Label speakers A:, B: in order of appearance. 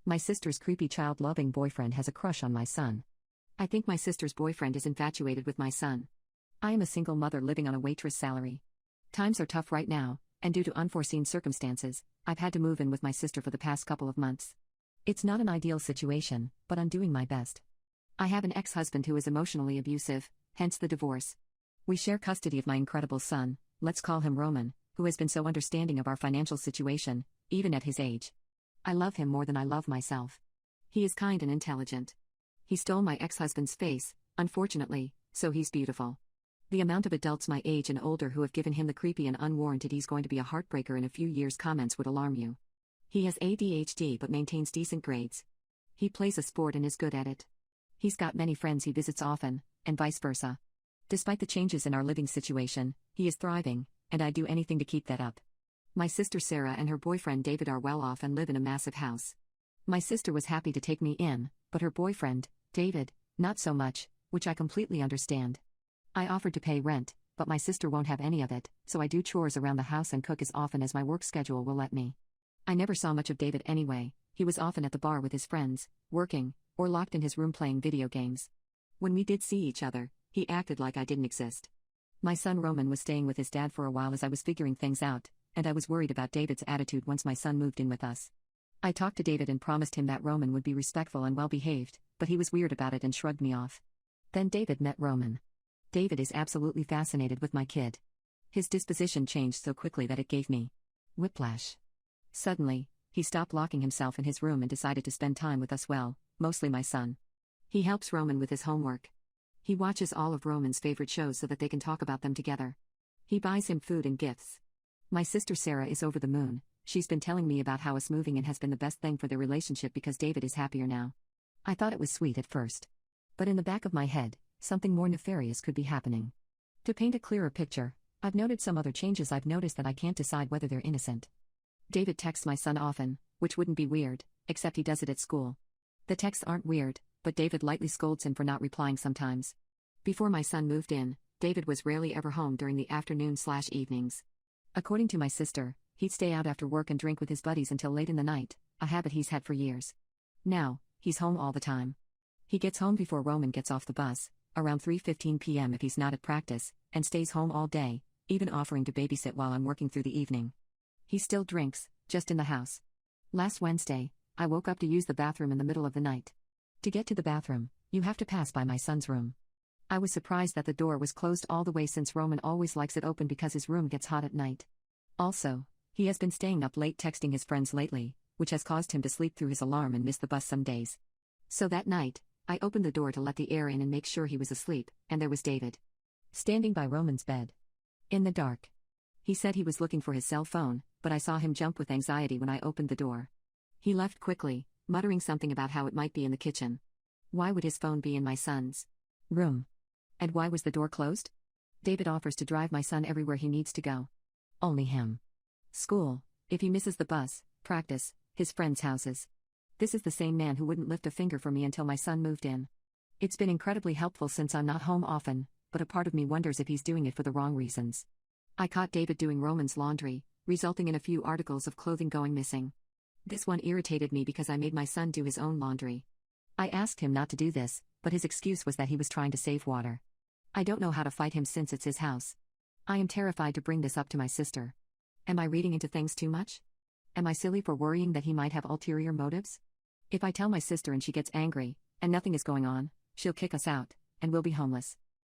A: My sister's creepy child-loving boyfriend has a crush on my son. I think my sister's boyfriend is infatuated with my son. I am a single mother living on a waitress salary. Times are tough right now, and due to unforeseen circumstances, I've had to move in with my sister for the past couple of months. It's not an ideal situation, but I'm doing my best. I have an ex-husband who is emotionally abusive, hence the divorce. We share custody of my incredible son, let's call him Roman, who has been so understanding of our financial situation, even at his age. I love him more than I love myself. He is kind and intelligent. He stole my ex-husband's face, unfortunately, so he's beautiful. The amount of adults my age and older who have given him the creepy and unwarranted "he's going to be a heartbreaker in a few years" comments would alarm you. He has ADHD but maintains decent grades. He plays a sport and is good at it. He's got many friends he visits often, and vice versa. Despite the changes in our living situation, he is thriving, and I'd do anything to keep that up. My sister Sarah and her boyfriend David are well off and live in a massive house. My sister was happy to take me in, but her boyfriend, David, not so much, which I completely understand. I offered to pay rent, but my sister won't have any of it, so I do chores around the house and cook as often as my work schedule will let me. I never saw much of David anyway. He was often at the bar with his friends, working, or locked in his room playing video games. When we did see each other, he acted like I didn't exist. My son Roman was staying with his dad for a while as I was figuring things out, and I was worried about David's attitude once my son moved in with us. I talked to David and promised him that Roman would be respectful and well-behaved, but he was weird about it and shrugged me off. Then David met Roman. David is absolutely fascinated with my kid. His disposition changed so quickly that it gave me whiplash. Suddenly, he stopped locking himself in his room and decided to spend time with us, well, mostly my son. He helps Roman with his homework. He watches all of Roman's favorite shows so that they can talk about them together. He buys him food and gifts. My sister Sarah is over the moon. She's been telling me about how us moving in has been the best thing for their relationship because David is happier now. I thought it was sweet at first. But in the back of my head, something more nefarious could be happening. To paint a clearer picture, I've noted some other changes. I've noticed that I can't decide whether they're innocent. David texts my son often, which wouldn't be weird, except he does it at school. The texts aren't weird, but David lightly scolds him for not replying sometimes. Before my son moved in, David was rarely ever home during the afternoon/evenings. According to my sister, he'd stay out after work and drink with his buddies until late in the night, a habit he's had for years. Now, he's home all the time. He gets home before Roman gets off the bus, around 3:15 p.m. if he's not at practice, and stays home all day, even offering to babysit while I'm working through the evening. He still drinks, just in the house. Last Wednesday, I woke up to use the bathroom in the middle of the night. To get to the bathroom, you have to pass by my son's room. I was surprised that the door was closed all the way since Roman always likes it open because his room gets hot at night. Also, he has been staying up late texting his friends lately, which has caused him to sleep through his alarm and miss the bus some days. So that night, I opened the door to let the air in and make sure he was asleep, and there was David, standing by Roman's bed. In the dark. He said he was looking for his cell phone, but I saw him jump with anxiety when I opened the door. He left quickly, muttering something about how it might be in the kitchen. Why would his phone be in my son's room? And why was the door closed? David offers to drive my son everywhere he needs to go. Only him. School, if he misses the bus, practice, his friends' houses. This is the same man who wouldn't lift a finger for me until my son moved in. It's been incredibly helpful since I'm not home often, but a part of me wonders if he's doing it for the wrong reasons. I caught David doing Roman's laundry, resulting in a few articles of clothing going missing. This one irritated me because I made my son do his own laundry. I asked him not to do this, but his excuse was that he was trying to save water. I don't know how to fight him since it's his house. I am terrified to bring this up to my sister. Am I reading into things too much? Am I silly for worrying that he might have ulterior motives? If I tell my sister and she gets angry, and nothing is going on, she'll kick us out, and we'll be homeless.